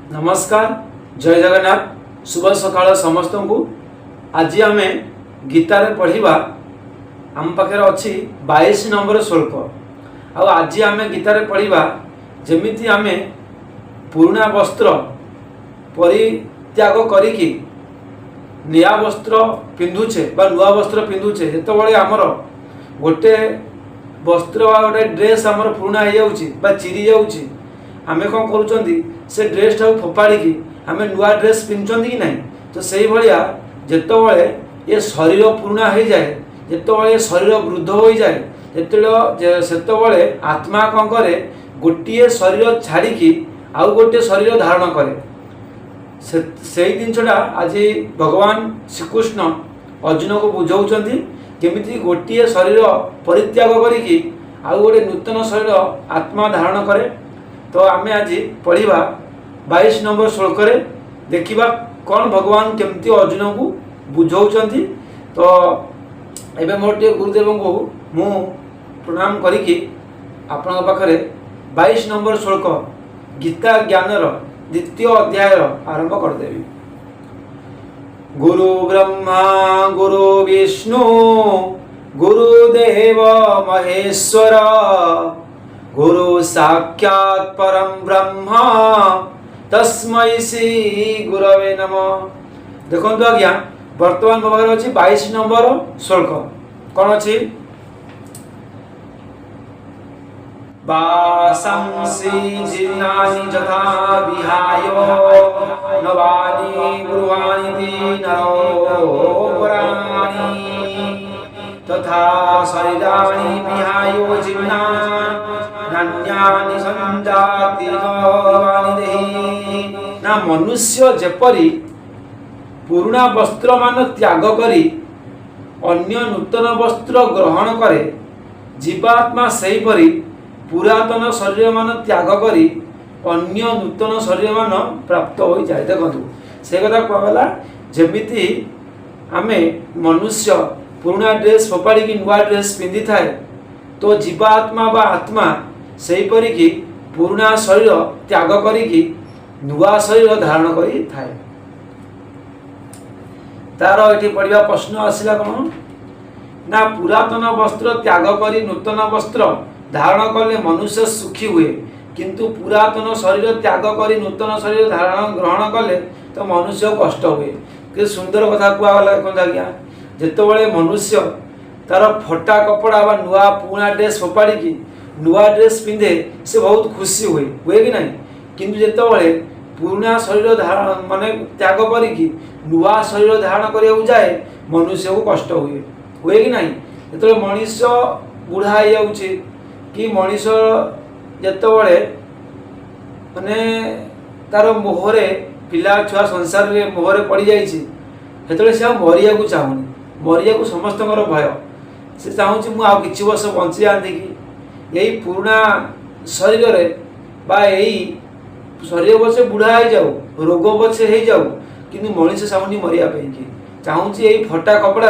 नमस्कार, जय जगन्नाथ। शुभ सकाळ समस्त को। आज आम गीतार पढ़ा आम पाखे अच्छी 22 नंबर श्लोक। आज आम गीतार पढ़ा जमीती आम पुराणा वस्त्र परित्याग करिकी नया वस्त्र पिंधुचे बा नुआ वस्त्र पिंधुचे जिते आमर गोटे वस्त्र बा गोटे ड्रेस आमर पुराणा हो जाऊँगी बा चिरी जाऊँगी आम कौन करुँच से ड्रेस टाक फोपाड़ी आम नुआ ड्रेस पिंधुंट कि ना। तो से भाया जितेबाला ये शरीर पुराणा हो जाए जितेबाला शरीर वृद्ध हो जाए से आत्मा कौन करे गोटे शरीर छाड़ी आउ गोटे शरीर धारण करे। से जिनटा आज भगवान श्रीकृष्ण अर्जुन को बुझाऊँच केमिति गोटे शरीर परित्याग करी आउ गोटे नूतन शरीर आत्मा धारण करे। तो आम आज पढ़ा 22 नंबर श्लोक देखा कौन भगवान केमती अर्जुन को बुझाऊँ। तो एवं मोर टे गुरुदेव को मु प्रणाम करी आपण पाखरे 22 नंबर श्लोक गीता ज्ञानर द्वितीय अध्याय आरंभ करदेवी। गुरु ब्रह्मा गुरु विष्णु गुरुदेव महेश्वर गुरु साक्षात् परम ब्रह्म तस्मै श्री गुरवे नमः। देखो आज्ञा वर्तमान मोबाइल अच्छी 22 नंबर श्लोक कौन अच्छी वासंसि जीर्णानि यथा विहाय नवानि गृहाणि नरो पराणि तथा शरीराणि विहाय जीर्णानि संजाति ना। मनुष्य जेपरी पुराणा वस्त्र मान त्याग करी अन्य नूतन वस्त्र ग्रहण करे जीवात्मा सेहीपरि पुरातन शरीर मान त्याग करी अन्य नूतन शरीर मान प्राप्त हो जाए। देखो से कथा कहला जमीती आमे मनुष्य पुराणा ड्रेस फोपाड़ी नुआ ड्रेस पिंधि थाए तो जीवात्मा बा आत्मा सेहीपरि कि पुराणा शरीर त्याग करी नुआ शरीर धारण करी थाए। तार ये पढ़ा प्रश्न आसला कौन ना पुरातन वस्त्र त्याग करी नूतन वस्त्र धारण कले मनुष्य सुखी हुए किंतु पुरातन शरीर त्याग करी नूतन शरीर धारण ग्रहण कले तो मनुष्य कष्ट हुए। कि सुंदर कथा कहला कौन आज्ञा जितेबाला मनुष्य तार फटा कपड़ा बा नुआ पुराणा ड्रेस फोपाड़ी नुआ ड्रेस पिंधे से बहुत खुशी हुए कि नहीं। किंतु जितेबाला पुराणा शरीर धारण माने त्याग करी नुआ शरीर धारण करिया जाए मनुष्य को कष्ट हुए कि नहीं। जो मनीष बुढ़ा हो जाऊँचे कि मनीष जितेबाला माने तार मोहरे पिला छुआ संसार में मोहरे पड़ जाए से मरिया को चाहूनी मरिया को समस्त भय से चाहूँगी मुझे कि वर्ष बंची जाती कि यही पुराणा शरीर बा यही शरीर पछे बुढ़ा हो जाऊ रोग पछे हो जाऊ कि मनीष चाहूनी मरिया कि चाहूँगी यही फटा कपड़ा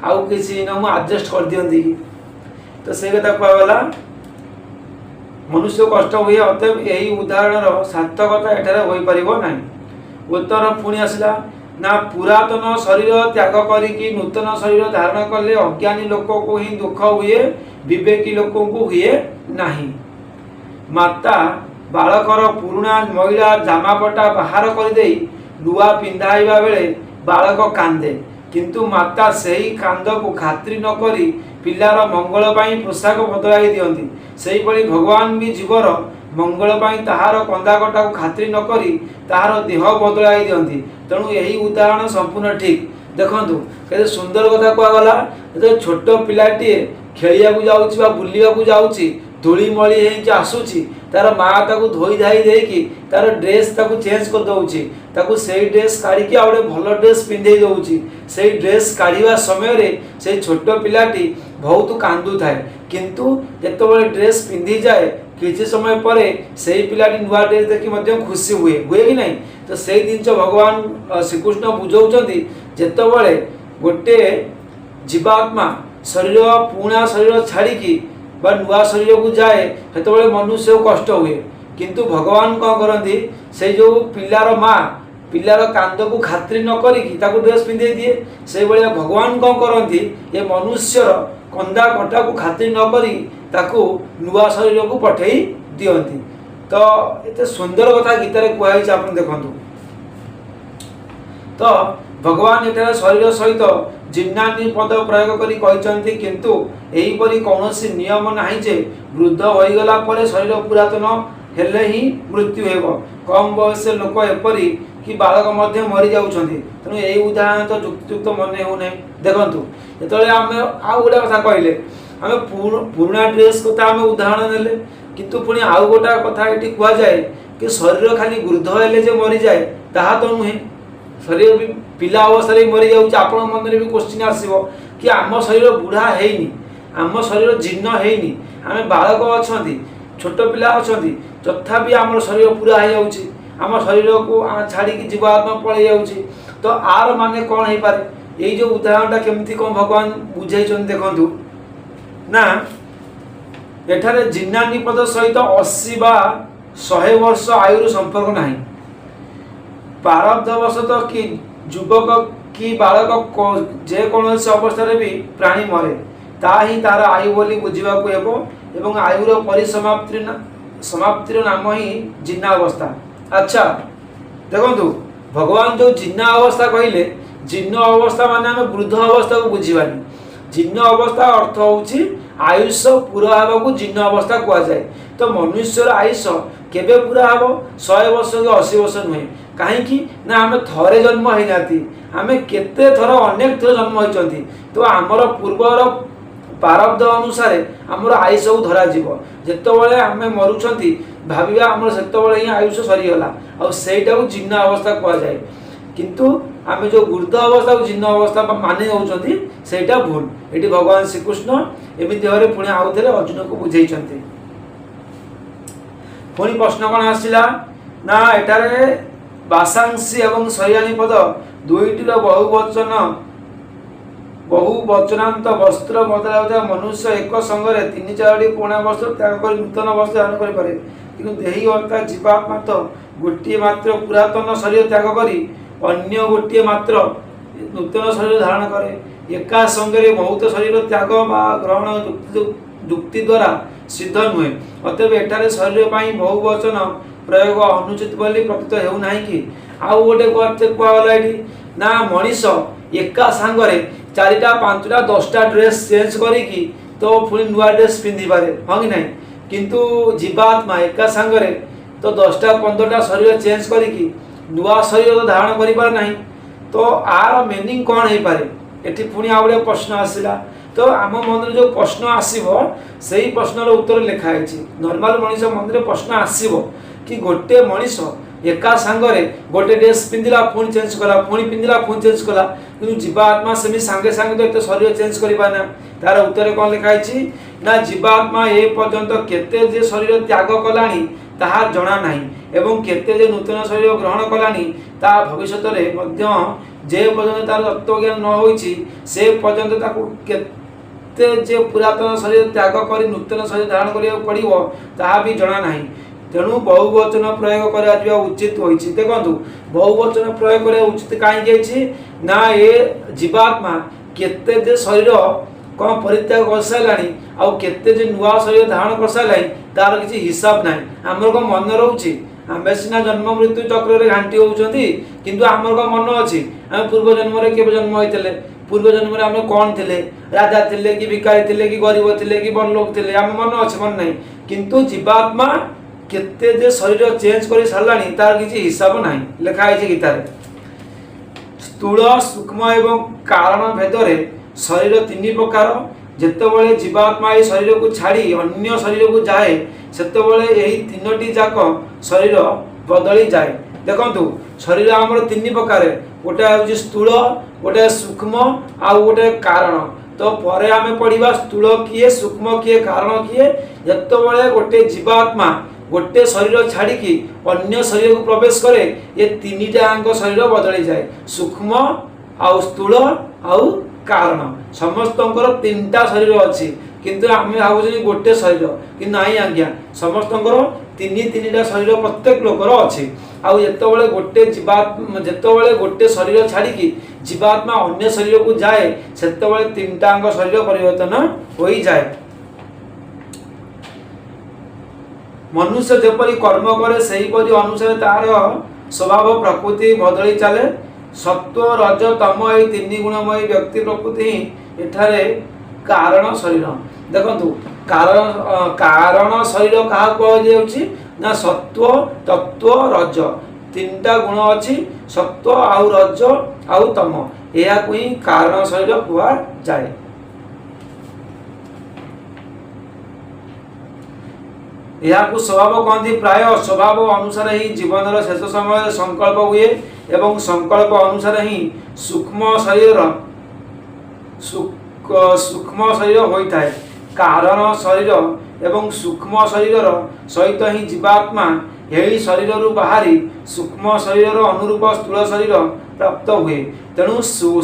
आउ किसी न आडजस्ट कर दिखती कि। तो से कथा कहला मनुष्य कष्ट हुए अतएव यही उदाहरण सार्थकता एठारे हो पार ना। उत्तर पुणी आसला ना पुरातन शरीर त्याग करी नूतन शरीर धारण कले अज्ञानी लोक को ही दुख हुए विवेकी लोक को हुए नहीं। माता बालकर पुराणा महिला जामापटा बाहर कर नुआ पिंधाइबा बेले बालक कांदे किंतु माता सही कांद को खातिर न करी पिलार मंगल पाई पोशाक बदलाई दियंती। सेही परि भगवान भी जीवर मंगल पाई ताहार कंदाकटा को खातिर न करी ताहार देह बदलाई दियंती। तेणु यही उदाहरण संपूर्ण ठीक। देखंतु केते सुंदर कथा कहगला जो छोट पिलाटी खेलिया को जाउची बा बुलिया को जाउची धूली मली हेकि आसुची तार माँ ताकू धोई धाई देकी तार ड्रेस ताकू चेंज कर दउची ताकू सेही ड्रेस काढ़ी आ गोटे भल ड्रेस पिंधे दउची। सेही ड्रेस काढ़ा समय रे से छोट पिलाटी बहुत कांदु थाए किंतु जेतेबेले ड्रेस पिंधि जाए किसी समय पर से पिलाटी नुआ ड्रेस देखी खुशी हुए कि नहीं। तो से जिन भगवान श्रीकृष्ण बुझाऊँ जितेबाला गोटे जीवात्मा शरीर पुराणा शरीर छाड़ी बा नुआ शरीर को जाए सेतबेले मनुष्य को कष्ट हुए किंतु भगवान कौन करती से जो पिलार माँ पिलार कांद को खातिर न करी ड्रेस पिंधे दिए से भाया भगवान कौन करती ये मनुष्यर कंदा कटा को खातिर न करी ताकू नुआ शरीर को पठे दियंती। तो ये सुंदर कथा गीतार कहुई आप देखु। तो भगवान एठार शरीर सहित जिन्नानी पद प्रयोग करी कहते किंतु एहीपरि कौनसी नियम नाही जे वृद्ध होईगला परे शरीर पुरातन हेले ही मृत्यु हेब। कम बयस लोक एपरी कि बालक मध्य मरी जाउछन्ति। तेणु यही उदाहरण तो युक्तियुक्त मने होने। देखंतु जेतले आमे आ गोटा कथा कहले आमे पुराना ड्रेस कथा आमे उदाहरण नेले किंतु पुणी आउ गोटा कथा एठी कुआ जाए कि शरीर खाली वृद्ध हेले जे मरी जाए ताहा तो नुहे। शरीर भी पिला अवस्था मरी जाऊँ आपण मन में भी क्वेश्चन आसो कि आम शरीर बुढ़ा हैनी आम शरीर जीर्ण हैनी आम बालक अच्छा छोट पिला अच्छा तथापि आम शरीर पूरा हो जाऊँ आम शरीर को छाड़ी जीवात्मा पलि जाऊँ। तो आर माने कौन हो पारे ये जो उदाहरणटा केमती कौन भगवान बुझे देखु ना एठारे जिन्नानी पद सहित 80 बा 100 वर्ष आयुर संपर्क नहीं। प्रारब्धवशतः कि युवक कि बालक जेकोसी अवस्था भी प्राणी मरे ताही तार आयु बोली बुझाक एवं आयुर परिसमाप्तिर नाम ही जिन्ना अवस्था। अच्छा देखु भगवान जो जिन्ना अवस्था कहले जिन्न अवस्था माने आम वृद्ध अवस्था को बुझानी। जिन्न अवस्था अर्थ होची आयुष पूरा हवा को जिन्न अवस्था कह जाए। तो मनुष्यर आयुष केबे पूरा हम 100 वर्ष कि 80 वर्ष नुहे कहीं ना आम थरे जन्म होना आम केते थर अनेक थर जन्म होती। तो आमर पूर्वर प्रारब्ध अनुसार आमर आयुष को धरा जिते आम मरुंच भाविया आमर से ही आयुष सरीगला आईटा को जिन्न अवस्था कह जाए। किंतु आम जो वृद्ध अवस्था को जिन्न अवस्था मानि नौकरी सेटा भूल। ये भगवान श्रीकृष्ण एमती भाव पुणी आउ थे अर्जुन को बुझे। पुणी प्रश्न कौन आसला ना एटारे बासांसी एवं शय्यानी पद दुईटर बहुवचनांत वस्त्र बदलाउता मनुष्य एक संगे 3-4 पुराणा वस्त्र त्याग कर नूतन वस्त्र धारण करें किंतु देही अर्थात जीवात्मा तो गोटे मात्र पुरातन शरीर त्याग करी अन्य गोटे मात्र नूतन शरीर धारण करे। एका संगे बहुत शरीर त्याग बा ग्रहण युक्ति द्वारा सिद्ध नुहे। अतएव एठारे शरीर पर बहुवचन प्रयोग अनुचित बोली प्रतीत होना कि आउ गोटे कहगला ये ना मनीष एका सांगरे 4टा 5टा 10टा ड्रेस चेंज करी तो पुणी नुआ ड्रेस पिंधि पारे हाँ कि ना। किंतु जीवात्मा एका सांगरे तो 10टा 15टा शरीर चेंज करी नुआ शरीर तो धारण कर पारे ना। तो आर मीनिंग कौन हो पारे एटी पुणी आउ गोटे प्रश्न आसला। तो आम मन जो प्रश्न आसो से ही प्रश्नर उत्तर लिखाई। नॉर्मल मनीष मन में प्रश्न आसो कि गोटे मनीष एका सांगरे गोटे ड्रेस पिंधिला पुणी चेंज कला पुणी पिंधिला पुणी चेंज कला कि जीवात्मा सेमी सांगे सांगे तो शरीर चेंज करना। तार उत्तर कौन लिखाई ना जीवात्मा ए पर्यंत केते जे शरीर त्याग कलानी ताहा जना नाही एवं केते जे नूतन शरीर ग्रहण कलानी ता भविष्य जे पर्यंत तार तत्वज्ञान न होईची से पर्यंत ताकू केते जे पुरातन शरीर त्याग कर नूतन शरीर धारण करिया पड़िबो ताहा भी जना नाही। तेणु बहुवचन प्रयोग करा उचित होईची। देखंतु बहुवचन प्रयोग करा उचित काई जाईची ना ये जीवात्मा केते जे शरीर कौन परित्याग कर साराणी आउ केते जे नुआ शरीर धारण कर साराणी तार किसी हिसाब ना। आमर को मन रोचे आम सीना जन्म मृत्यु चक्र में घांटी होती किंतु आमर को मन अच्छी आम पूर्व जन्म के जन्म होते पूर्व जन्म में आम कौन थे राजा थे कि भिखारी थे कि गरीब थे कि बड़ लोक थे आम मन अच्छे मन ना। किंतु जीवात्मा केते जे शरीर चेंज कर साराणी तार किसी हिसाब ना लिखाई गीतार। स्थूल सूक्ष्म एवं कारण भेदरे शरीर 3 प्रकार। जितेबाला जीवात्मा ये शरीर को छाड़ी अन्य शरीर को जाए सेतेबाला यही 3टी जाक शरीर बदली जाए। देखंतु शरीर आमर 3 प्रकार गोटे हूँ स्थूल गोटे सूक्ष्म आउ गोटे कारण। तो परे आमे पढ़िबा स्थूल किए सूक्ष्म किए कारण किए। जितेबाला गोटे जीवात्मा गोटे शरीर छाड़ी अन्य शरीर को प्रवेश करे ये 3टांग शरीर बदली जाए सूक्ष्म आउ स्थूल आउ कारण। समस्तंकर 3टा शरीर अच्छी किंतु आम भावुँ गोटे शरीर कि नाई आज्ञा समस्तंकर ତିନିଟା ଶରୀର ପ୍ରତ୍ୟେକ ଲୋକର ଅଛି। ଆଉ ଯେତେବେଳେ ଗୋଟେ ଶରୀର ଛାଡ଼ିକି ଜୀବାତ୍ମା ଅନ୍ୟ ଶରୀରକୁ ଯାଏ ସେତେବେଳେ ତିନିଟାଙ୍କ ଶରୀର ପରିବର୍ତ୍ତନ ହୋଇଯାଏ। ମନୁଷ୍ୟ ଯେପରି କର୍ମ କରେ ସେହିପରି ଅନୁସାରେ ତାର ସ୍ୱଭାବ ପ୍ରକୃତି ବଦଳି ଚାଲେ। ସତ୍ଵ ରଜ ତମ ଏହି ତିନି ଗୁଣମୟୀ ବ୍ୟକ୍ତି ପ୍ରକୃତି ହିଁ ଏଠାରେ କାରଣ ଶରୀର। ଦେଖନ୍ତୁ କାରଣ ଶରୀର କାହାକୁ କୁହାଯାଉଛି ନା ସତ୍ଵ ତତ୍ଵ ରଜ ତିନିଟା ଗୁଣ ଅଛି, ସତ୍ଵ ଆଉ ରଜ ଆଉ ତମ, ଏହାକୁ ହିଁ କାରଣ ଶରୀର କୁହାଯାଏ। ଏହାକୁ ସ୍ୱଭାବ କହନ୍ତି। ପ୍ରାୟ ସ୍ୱଭାବ ଅନୁସାରେ ହିଁ ଜୀବନର ଶେଷ ସମୟରେ ସଂକଳ୍ପ ହୁଏ ଏବଂ ସଂକଳ୍ପ ଅନୁସାରେ ହିଁ ସୂକ୍ଷ୍ମ ଶରୀର ହୋଇଥାଏ। କାରଣ ଶରୀର ଏବଂ ସୂକ୍ଷ୍ମ ଶରୀରର ସହିତ ହିଁ ଜୀବାତ୍ମା ଏହି ଶରୀରରୁ ବାହାରି ସୂକ୍ଷ୍ମ ଶରୀରର ଅନୁରୂପ ସ୍ଥୂଳ ଶରୀର ପ୍ରାପ୍ତ ହୁଏ। ତେଣୁ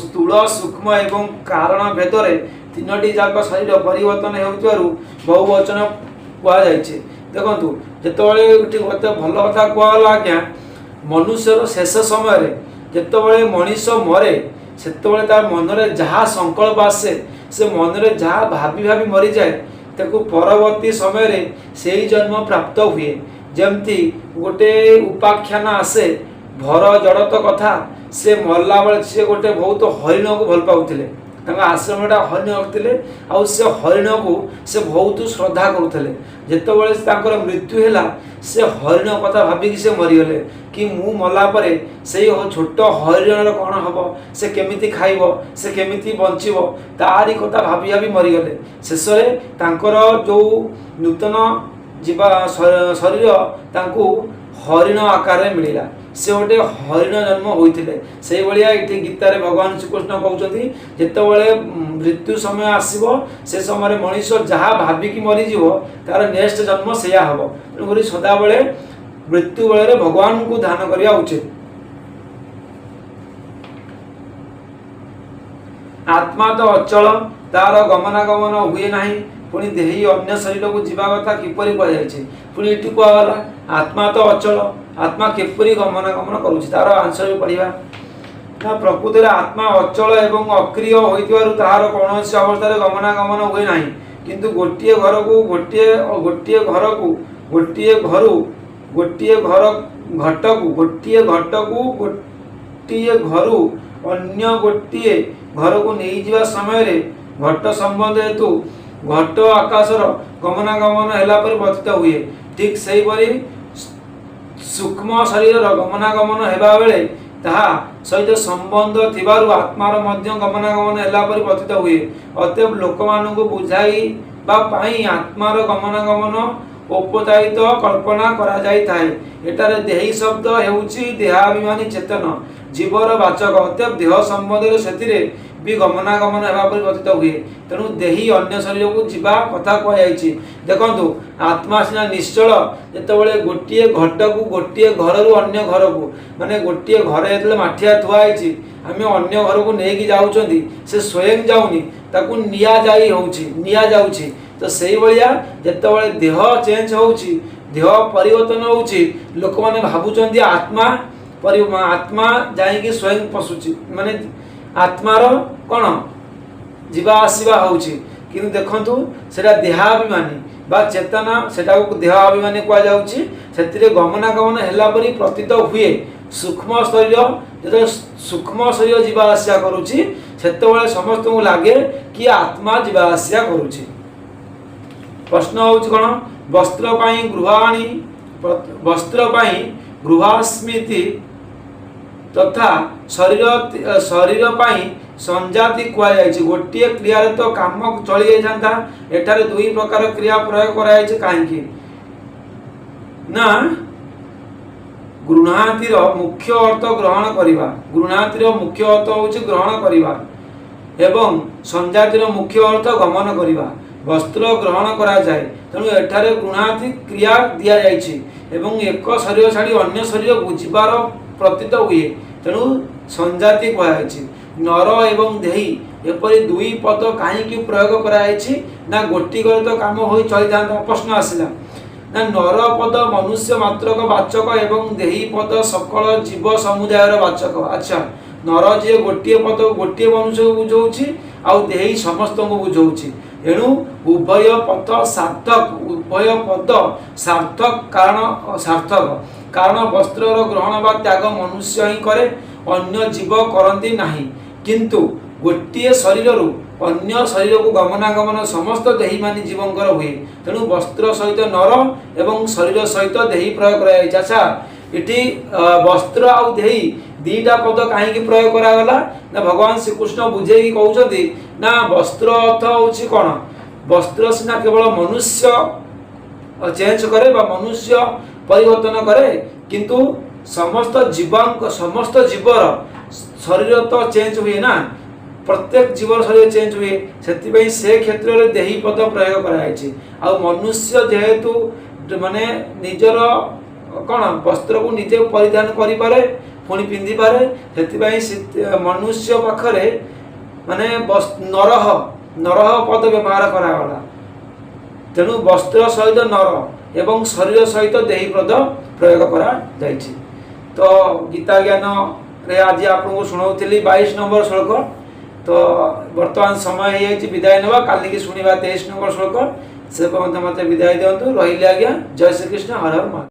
ସ୍ଥୂଳ ସୂକ୍ଷ୍ମ ଏବଂ କାରଣ ଭେଦରେ ତିନୋଟି ଯାକ ଶରୀର ପରିବର୍ତ୍ତନ ହେଉଥିବାରୁ ବହୁବଚନ କୁହାଯାଇଛି। ଦେଖନ୍ତୁ ଯେତେବେଳେ ଏଠି ଗୋଟେ ଭଲ କଥା କୁହାଗଲା ଆଜ୍ଞା, ମନୁଷ୍ୟର ଶେଷ ସମୟରେ ଯେତେବେଳେ ମଣିଷ ମରେ ସେତେବେଳେ ତା ମନରେ ଯାହା ସଂକଳ୍ପ ଆସେ, ସେ ମନରେ ଯାହା ଭାବି ମରିଯାଏ, ତାକୁ ପରବର୍ତ୍ତୀ ସମୟରେ ସେହି ଜନ୍ମ ପ୍ରାପ୍ତ ହୁଏ। ଯେମିତି ଗୋଟେ ଉପାଖ୍ୟାନ ଆସେ ଭର ଜଡ଼ତ କଥା, ସେ ମଲା ବେଳେ ସେ ଗୋଟେ ବହୁତ ହରିଣକୁ ଭଲ ପାଉଥିଲେ, ତାଙ୍କ ଆଶ୍ରମଟା ହରିଣ ରଖିଥିଲେ ଆଉ ସେ ହରିଣକୁ ସେ ବହୁତ ଶ୍ରଦ୍ଧା କରୁଥିଲେ। ଯେତେବେଳେ ତାଙ୍କର ମୃତ୍ୟୁ ହେଲା ସେ ହରିଣ କଥା ଭାବିକି ସେ ମରିଗଲେ କି ମୁଁ ମଲା ପରେ ସେଇ ଛୋଟ ହରିଣର କ'ଣ ହେବ, ସେ କେମିତି ଖାଇବ, ସେ କେମିତି ବଞ୍ଚିବ, ତାରି କଥା ଭାବି ମରିଗଲେ। ଶେଷରେ ତାଙ୍କର ଯେଉଁ ନୂତନ ଶରୀର ତାଙ୍କୁ ହରିଣ ଆକାରରେ ମିଳିଲା, ସେ ଗୋଟେ ହରିଣ ଜନ୍ମ ହୋଇଥିଲେ। ସେଇଭଳିଆ ଏଠି ଗୀତାରେ ଭଗବାନ ଶ୍ରୀକୃଷ୍ଣ କହୁଛନ୍ତି ଯେତେବେଳେ ମୃତ୍ୟୁ ସମୟ ଆସିବ ସେ ସମୟରେ ମଣିଷ ଯାହା ଭାବିକି ମରିଯିବ ତାର ନେକ୍ସଟ ଜନ୍ମ ସେଇଆ ହେବ। ତେଣୁକରି ସଦାବେଳେ ମୃତ୍ୟୁ ବେଳରେ ଭଗବାନଙ୍କୁ ଧ୍ୟାନ କରିବା ଉଚିତ। ଆତ୍ମା ତ ଅଚଳ, ତାର ଗମନାଗମନ ହୁଏ ନାହିଁ, ପୁଣି ଦେହି ଅନ୍ୟ ଶରୀରକୁ ଯିବା କଥା କିପରି କୁହାଯାଇଛି? ପୁଣି ଏଠି କୁହାଗଲା ଆତ୍ମା ତ ଅଚଳ, ଆତ୍ମା କିପରି ଗମନାଗମନ କରୁଛି, ତାର ଆନ୍ସର ବି ପଢ଼ିବା। ନା ପ୍ରକୃତିରେ ଆତ୍ମା ଅଚଳ ଏବଂ ଅକ୍ରିୟ ହୋଇଥିବାରୁ ତାହାର କୌଣସି ଅବସ୍ଥାରେ ଗମନାଗମନ ହୁଏ ନାହିଁ। କିନ୍ତୁ ଗୋଟିଏ ଘଟକୁ ଅନ୍ୟ ଗୋଟିଏ ଘରକୁ ନେଇଯିବା ସମୟରେ ଘଟ ସମ୍ବନ୍ଧ ହେତୁ ଘଟ ଆକାଶର ଗମନାଗମନ ହେଲା ପରି ବର୍ତ୍ତିତ ହୁଏ। ଠିକ୍ ସେହିପରି ସୂକ୍ଷ୍ମ ଶରୀରର ଗମନାଗମନ ହେବା ବେଳେ ତାହା ସହିତ ସମ୍ବନ୍ଧ ଥିବାରୁ ଆତ୍ମାର ମଧ୍ୟ ଗମନାଗମନ ହେଲା ପରି ବର୍ତ୍ତିତ ହୁଏ। ଅତଏବ ଲୋକମାନଙ୍କୁ ବୁଝାଇବା ପାଇଁ ଆତ୍ମାର ଗମନାଗମନ ଔପଚାରିକ କଳ୍ପନା କରାଯାଇଥାଏ। ଏଠାରେ ଦେହି ଶବ୍ଦ ହେଉଛି ଦେହାଭିମାନୀ ଚେତନ ଜୀବର ବାଚକ। ଅତଏବ ଦେହ ସମ୍ବନ୍ଧରେ ସେଥିରେ ବି ଗମନାଗମନ ହେବା ପରି ବର୍ତ୍ତିତ ହୁଏ। ତେଣୁ ଦେହି ଅନ୍ୟ ଶରୀରକୁ ଯିବା କଥା କୁହାଯାଇଛି। ଦେଖନ୍ତୁ ଆତ୍ମା ସିନା ନିଶ୍ଚଳ, ଯେତେବେଳେ ଗୋଟିଏ ଘଟକୁ ଗୋଟିଏ ଘରରୁ ଅନ୍ୟ ଘରକୁ, ମାନେ ଗୋଟିଏ ଘରେ ଯେତେବେଳେ ମାଠିଆ ଥୁଆ ହେଇଛି ଆମେ ଅନ୍ୟ ଘରକୁ ନେଇକି ଯାଉଛନ୍ତି, ସେ ସ୍ୱୟଂ ଯାଉନି, ତାକୁ ନିଆଯାଉଛି। ତ ସେଇଭଳିଆ ଯେତେବେଳେ ଦେହ ଚେଞ୍ଜ ହେଉଛି, ଦେହ ପରିବର୍ତ୍ତନ ହେଉଛି, ଲୋକମାନେ ଭାବୁଛନ୍ତି ଆତ୍ମା ଯାଇକି ସ୍ୱୟଂ ପଶୁଛି, ମାନେ ଆତ୍ମାର କ'ଣ ଯିବା ଆସିବା ହେଉଛି। କିନ୍ତୁ ଦେଖନ୍ତୁ ସେଟା ଦେହାଭିମାନୀ ବା ଚେତନା, ସେଟାକୁ ଦେହାଭିମାନୀ କୁହାଯାଉଛି। ସେଥିରେ ଗମନାଗମନ ହେଲା ପରି ପ୍ରତୀତ ହୁଏ। ସୂକ୍ଷ୍ମ ଶରୀର ଯିବା ଆସିବା କରୁଛି, ସେତେବେଳେ ସମସ୍ତଙ୍କୁ ଲାଗେ କି ଆତ୍ମା ଯିବା ଆସିବା କରୁଛି। ପ୍ରଶ୍ନ ହେଉଛି କ'ଣ? ବସ୍ତ୍ର ପାଇଁ ଗୃହାସ୍ମୃତି ତଥା ଶରୀର ପାଇଁ ସଂଜାତି କୁହାଯାଇଛି। ଗୋଟିଏ କ୍ରିୟାରେ ତ କାମ ଚଳି ଯାଇଥାନ୍ତା, ଏଠାରେ ଦୁଇ ପ୍ରକାର କ୍ରିୟା ପ୍ରୟୋଗ କରାଯାଇଛି। କାହିଁକି ନା ଗୃହାନ୍ତିର ମୁଖ୍ୟ ଅର୍ଥ ଗ୍ରହଣ କରିବା, ଗୃହାନ୍ତିର ମୁଖ୍ୟ ଅର୍ଥ ହେଉଛି ଗ୍ରହଣ କରିବା ଏବଂ ସଂଜାତିର ମୁଖ୍ୟ ଅର୍ଥ ଗମନ କରିବା। ବସ୍ତ୍ର ଗ୍ରହଣ କରାଯାଏ, ତେଣୁ ଏଠାରେ ଗୃହାନ୍ତି କ୍ରିୟା ଦିଆଯାଇଛି ଏବଂ ଏକ ଶରୀର ଛାଡ଼ି ଅନ୍ୟ ଶରୀରକୁ ଯିବାର ପ୍ରତୀତ ହୁଏ, ତେଣୁ ସଂଜାତି କୁହାଯାଇଛି। ନର ଏବଂ ଦେହି ଏପରି ଦୁଇ ପଦ କାହିଁକି ପ୍ରୟୋଗ କରାଯାଇଛି? ନା ଗୋଟିକରେ ତ କାମ ହୋଇ ଚଳିଥାନ୍ତା। ପ୍ରଶ୍ନ ଆସିଲା ना नर पद मनुष्य मात्रक वाचक एवं देही पद सकल जीव समुदायर वाचक। अच्छा नर जे गोटे पद गोटे मनुष्य को बुझाऊँच आउ देही समस्त को बुझाऊँच एणु उभय पद सार्थक उभय पद सार्थक कारण वस्त्र ग्रहण बा त्याग मनुष्य ही करे अन्य जीव करती नहीं किंतु गोटे शरीर अन्य शरीर को गमनागमन समस्त देही मानी जीवंकर हुए तेणु वस्त्र सहित नर एवं शरीर सहित देही प्रयोग कर। अच्छा ये वस्त्र आउ देही दीटा पद कहीं प्रयोग करागला ना भगवान श्रीकृष्ण बुझे कहते ना वस्त्र अर्थ हूँ कौन वस्त्र सीना केवल मनुष्य चेंज करे बा मनुष्य परिवर्तन करे किंतु समस्त जीवर शरीर तो चेंज हुए ना प्रत्येक जीवर शरीर चेंज हुए से क्षेत्र में देही पद प्रयोग कराई आ मनुष्य जेहेतु माने निजर कौन वस्त्र को निजे परिधान करें पुणी पिंधि पारे से मनुष्य पाखरे माने नरह पद व्यवहार करागला तेणु वस्त्र सहित नर एवं शरीर सहित देही पद प्रयोग करा जायछि। तो गीता ज्ञान रे आज आपको शुणाऊली 22 नंबर श्लोक। तो वर्तमान समय है विदाय नवा काली की शुणा 23 नंबर श्लोक से मत विदाय दिंतु रही आज्ञा। जय श्री कृष्ण हर हर महादेव।